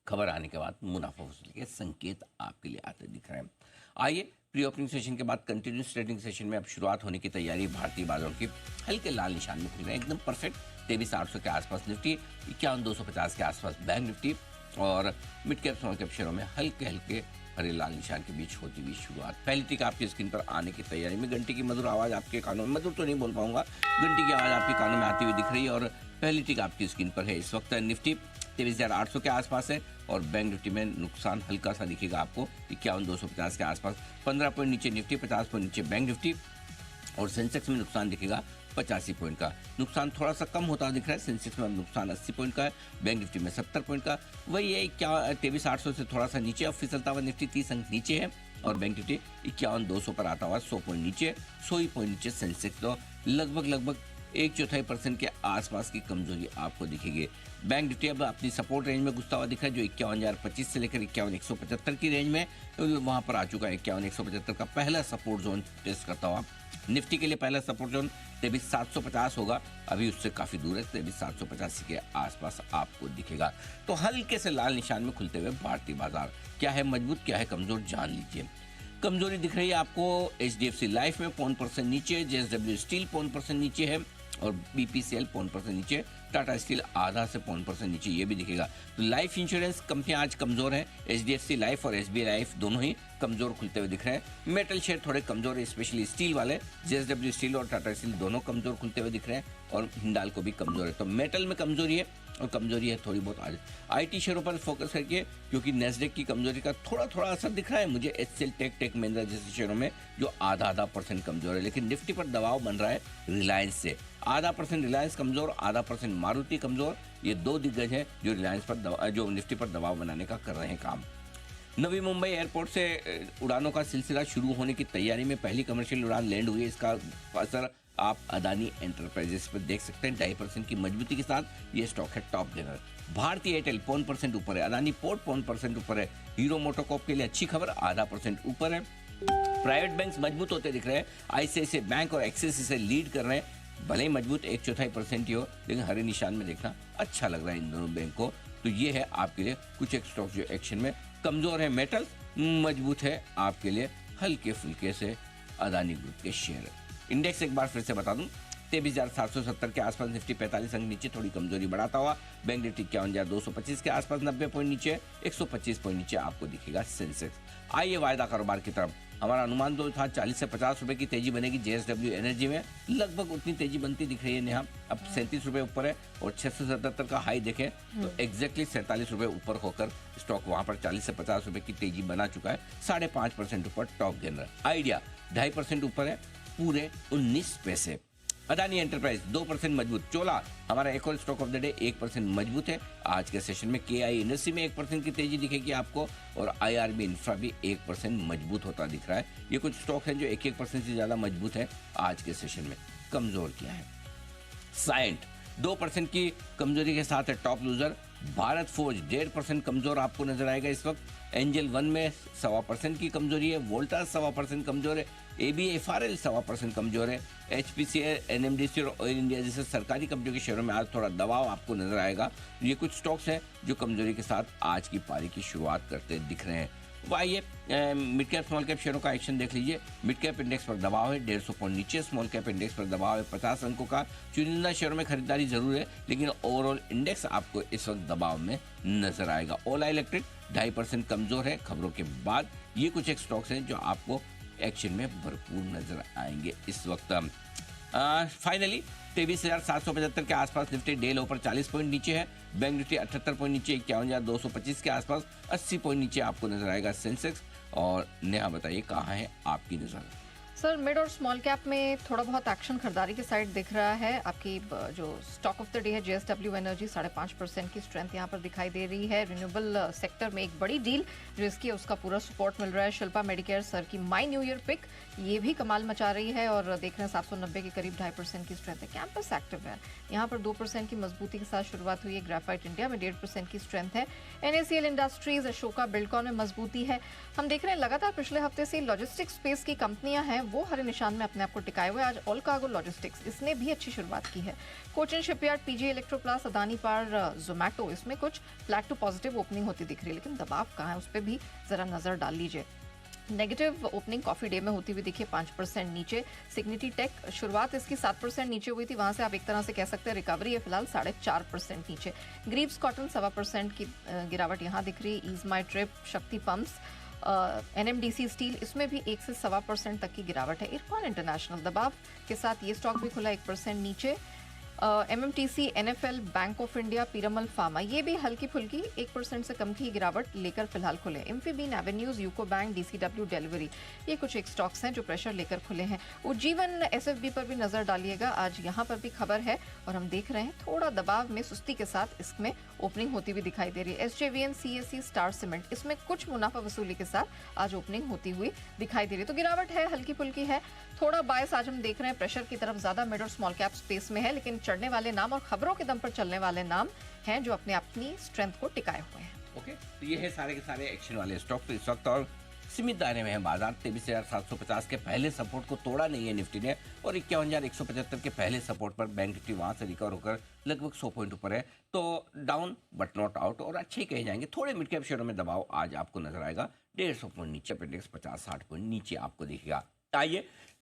खबर आने के बाद मुनाफा वसूली के संकेत आपके लिए आते दिख रहे हैं। आइए प्री ओपनिंग सेशन के बाद कंटिन्यूस ट्रेडिंग सेशन में अब शुरुआत होने की तैयारी भारतीय बाजारों की हल्के लाल निशान में खुल रहे हैं, एकदम परफेक्ट 23,800 के आसपास निफ्टी, 51,250 के आसपास बैंक निफ्टी और मिड कैप स्मॉल कैप शेयरों में हल्के हल्के हरे लाल निशान के बीच होती हुई शुरुआत। पहली टिक आपकी स्क्रीन पर आने की तैयारी में घंटी की मधुर आवाज आपके कानों में, मधुर तो नहीं बोल पाऊंगा, घंटी की आवाज आपके कानों में आती हुई दिख रही है और पहली टिक आपकी स्क्रीन पर है। इस वक्त निफ्टी 23,800 के आसपास है और बैंक निफ्टी में नुकसान हल्का सा दिखेगा आपको 51,250 के आसपास, 15 पॉइंट नीचे निफ्टी, 50 पॉइंट नीचे बैंक निफ्टी और सेंसेक्स में नुकसान दिखेगा 85 पॉइंट का। नुकसान थोड़ा सा कम होता दिख रहा है, सेंसेक्स में अब नुकसान 80 पॉइंट का है, बैंक निफ्टी में 70 पॉइंट का। वही है 23,800 से थोड़ा सा नीचे अब फिसलता हुआ निफ्टी 30 अंक नीचे है और बैंक निफ्टी 51,200 पर आता हुआ 100 पॉइंट नीचे, 100 ही पॉइंट नीचे सेंसेक्स, तो लगभग 1/4% के आसपास की कमजोरी आपको दिखेगी। बैंक निफ्टी अब अपनी सपोर्ट रेंज में घुसता हुआ दिखा है, जो 51,025 से लेकर 51,175 की रेंज में वहां पर आ चुका है। 51,175 का पहला सपोर्ट जोन टेस्ट करता हुआ निफ्टी के लिए पहला सपोर्ट जोन 23,750 होगा, अभी उससे काफी दूर है, 23,785 के आसपास आपको दिखेगा। तो हल्के से लाल निशान में खुलते हुए भारतीय बाजार क्या है मजबूत, क्या है कमजोर, जान लीजिए। कमजोरी दिख रही है आपको HDFC लाइफ में 0.1% नीचे, JSW स्टील 0.1% नीचे है और BPCL 0.1% नीचे, टाटा स्टील आधा से 0.1% नीचे, ये भी दिखेगा। तो लाइफ इंश्योरेंस कंपनियां आज कमजोर हैं, HDFC लाइफ और SBI लाइफ दोनों ही कमजोर खुलते हुए दिख रहे हैं। मेटल शेयर थोड़े कमजोर है, स्पेशली स्टील वाले, JSW स्टील और टाटा स्टील दोनों कमजोर खुलते हुए दिख रहे हैं और हिंडाल्को भी कमजोर है। तो मेटल में कमजोरी है और कमजोरी है थोड़ी बहुत आज IT शेयरों पर फोकस करके, क्योंकि नेस्डेक की कमजोरी का थोड़ा असर दिख रहा है मुझे HCL टेक महिंद्रा जैसे शेयरों में जो आधा % कमजोर है। लेकिन निफ्टी पर दबाव बन रहा है रिलायंस से, 0.5% रिलायंस कमजोर, 0.5% मारुति कमजोर। ये दो दिग्गज हैं जो रिलायंस पर जो निफ्टी पर दबाव बनाने का कर रहे हैं काम। नवी मुंबई एयरपोर्ट से उड़ानों का सिलसिला शुरू होने की तैयारी में पहली कमर्शियल उड़ान लैंड हुई है, इसका असर आप अदानी एंटरप्राइजेस पर देख सकते हैं। 2.5% की मजबूती के साथ ये स्टॉक है टॉप गेनर। भारतीय एयरटेल 0.1% ऊपर है, अदानी पोर्ट 0.1% ऊपर है, हीरो मोटोकॉर्प के लिए अच्छी खबर 0.5% ऊपर है। प्राइवेट बैंक मजबूत होते दिख रहे हैं, ICICI बैंक और एक्सिस इसे लीड कर रहे हैं, भले ही मजबूत 1/4% ही हो, लेकिन हरे निशान में देखना अच्छा लग रहा है इन दोनों बैंक को। तो ये है आपके लिए कुछ एक स्टॉक जो एक्शन में कमजोर है, मेटल मजबूत है आपके लिए हल्के फुल्के से अदानी ग्रुप के शेयर। इंडेक्स एक बार फिर से बता दूं, 23,770 के आसपास, निफ्टी 45 अंक नीचे थोड़ी कमजोरी बढ़ाता हुआ, बैंक निफ्टी 51,225 के आसपास 90 पॉइंट नीचे, 125 पॉइंट नीचे आपको दिखेगा सेंसेक्स। आइए वायदा कारोबार की तरफ। हमारा अनुमान तो था 40 से 50 रुपए की तेजी बनेगी, JSW एनर्जी में लगभग उतनी तेजी बनती दिख रही है नेहा, अब 37 रुपए ऊपर है और 677 का हाई देखें तो एग्जैक्टली 47 रुपए ऊपर होकर स्टॉक वहां पर 40 से 50 रुपए की तेजी बना चुका है, 5.5% ऊपर टॉप गेनर। आइडिया 2.5% ऊपर है, पूरे 19 पैसे। अदानी एंटरप्राइज 2% मजबूत। चोला हमारा एक और स्टॉक ऑफ द डे 1% मजबूत है। आज के सेशन में KI इंडस्ट्री में 1% की तेजी दिखेगी आपको और IRB इंफ्रा भी 1% मजबूत होता दिख रहा है। ये कुछ स्टॉक हैं जो 1% से ज्यादा मजबूत है आज के सेशन में। कमजोर क्या है? साइंट 2% की कमजोरी के साथ है टॉप लूजर। भारत फोर्ज 1.5% कमजोर आपको नजर आएगा इस वक्त। एंजल 1 में 1.25% की कमजोरी है, वोल्टास 1.25% कमजोर है, ABFRL 1.25% कमजोर है, HPCL, NMDC और ऑयल इंडिया जैसे सरकारी कंपनियों के शेयरों में आज थोड़ा दबाव आपको नजर आएगा। ये कुछ स्टॉक्स हैं जो कमजोरी के साथ आज की पारी की शुरुआत करते दिख रहे हैं। आइए मिड कैप स्मॉल कैप शेयरों का एक्शन देख लीजिए। मिड कैप इंडेक्स पर दबाव है 150 पॉइंट नीचे, स्मॉल कैप इंडेक्स पर दबाव है 50 अंकों का। चुनिंदा शेयरों में खरीदारी जरूर है, लेकिन ओवरऑल इंडेक्स आपको इस वक्त दबाव में नजर आएगा। ओला इलेक्ट्रिक 2.5% कमजोर है खबरों के बाद। ये कुछ एक स्टॉक्स हैं जो आपको एक्शन में भरपूर नजर आएंगे इस वक्त। फाइनली 23,775 के आसपास निफ्टी डे लो पर 40 पॉइंट नीचे है, बैंक निफ्टी 78 पॉइंट नीचे 51,225 के आसपास, 80 पॉइंट नीचे आपको नजर आएगा सेंसेक्स। और नेहा बताइए कहाँ है आपकी नजर? सर मिड और स्मॉल कैप में थोड़ा बहुत एक्शन खरीदारी की साइड दिख रहा है। आपकी जो स्टॉक ऑफ द डे है JSW एनर्जी 5.5% की स्ट्रेंथ यहाँ पर दिखाई दे रही है। रिन्यूएबल सेक्टर में एक बड़ी डील जो इसकी उसका पूरा सपोर्ट मिल रहा है। शिल्पा मेडिकेयर सर की माई न्यू ईयर पिक ये भी कमाल मचा रही है और देख रहे हैं 790 के करीब 2.5% की स्ट्रेंथ है। कैंपस एक्टिव है यहाँ पर 2% की मजबूती के साथ शुरुआत हुई है। ग्रेफाइट इंडिया में 1.5% की स्ट्रेंथ है। NACL इंडस्ट्रीज, अशोका बिल्डकॉन में मजबूती है। हम देख रहे हैं लगातार पिछले हफ्ते से लॉजिस्टिक्स स्पेस की कंपनियां हैं वो हरे निशान में अपने आप को टिकाए हुए। आज ऑल कार्गो लॉजिस्टिक्स इसने भी अच्छी शुरुआत की है। Cochin shipyard, PG Electroplast, Adani power, Zomato, इसमें कुछ फ्लैट टू पॉजिटिव ओपनिंग होती दिख रही है, लेकिन दबाव कहाँ है उस पर भी जरा नजर डाल लीजिए। नेगेटिव ओपनिंग कॉफी डे में होती हुई देखिए 5% नीचे। सिग्निटी टेक शुरुआत इसकी 7% नीचे हुई थी, वहां से आप एक तरह से कह सकते हैं रिकवरी है, फिलहाल 4.5% नीचे। ग्रीव्स कॉटन 1.25% की गिरावट यहाँ दिख रही है। ईज माई ट्रिप, शक्ति पंप्स, एनएमडीसी स्टील, इसमें भी 1 से 1.25% तक की गिरावट है। इरकॉन इंटरनेशनल दबाव के साथ ये स्टॉक भी खुला 1% नीचे। MMTC, NFL, bank of India, Piramal pharma, ये भी हल्की फुल्की 1% से कम की गिरावट लेकर फिलहाल खुले। Infibeam, avenues, UCO bank, DCW, Delhivery, ये कुछ एक स्टॉक्स हैं जो प्रेशर लेकर खुले हैं। उज्जीवन, एसएफबी पर भी नजर डालिएगा, आज यहाँ पर भी खबर है और हम देख रहे हैं थोड़ा दबाव में सुस्ती के साथ इसमें ओपनिंग होती हुई दिखाई दे रही है। एसजेवीएन, सीएससी, स्टार सीमेंट, इसमें कुछ मुनाफा वसूली के साथ आज ओपनिंग होती हुई दिखाई दे रही है। तो गिरावट है, हल्की फुल्की है, थोड़ा बायस आज हम देख रहे हैं प्रेशर की तरफ ज्यादा मिड और स्मॉल कैप स्पेस में है, लेकिन चढ़ने वाले नाम और खबरों के दम पर चलने वाले नाम हैं जो अपनी स्ट्रेंथ को टिकाए हुए हैं। ओके, तो ये है सारे के सारे एक्शन वाले स्टॉक। तो इस वक्त और सीमित दायरे में है बाजार। 23,750 के पहले सपोर्ट को तोड़ा नहीं है निफ्टी ने, और 51,175 के पहले सपोर्ट पर बैंक निफ्टी वहां से रिकवर होकर लगभग 100 पॉइंट ऊपर है। तो डाउन बट नॉट आउट, और अच्छे ही कहे जाएंगे। थोड़े मिड कैप शेयरों में दबाव आज आपको नजर आएगा। 150 पॉइंट नीचे, इंडेक्स 50-60 पॉइंट नीचे आपको दिखेगा। आइए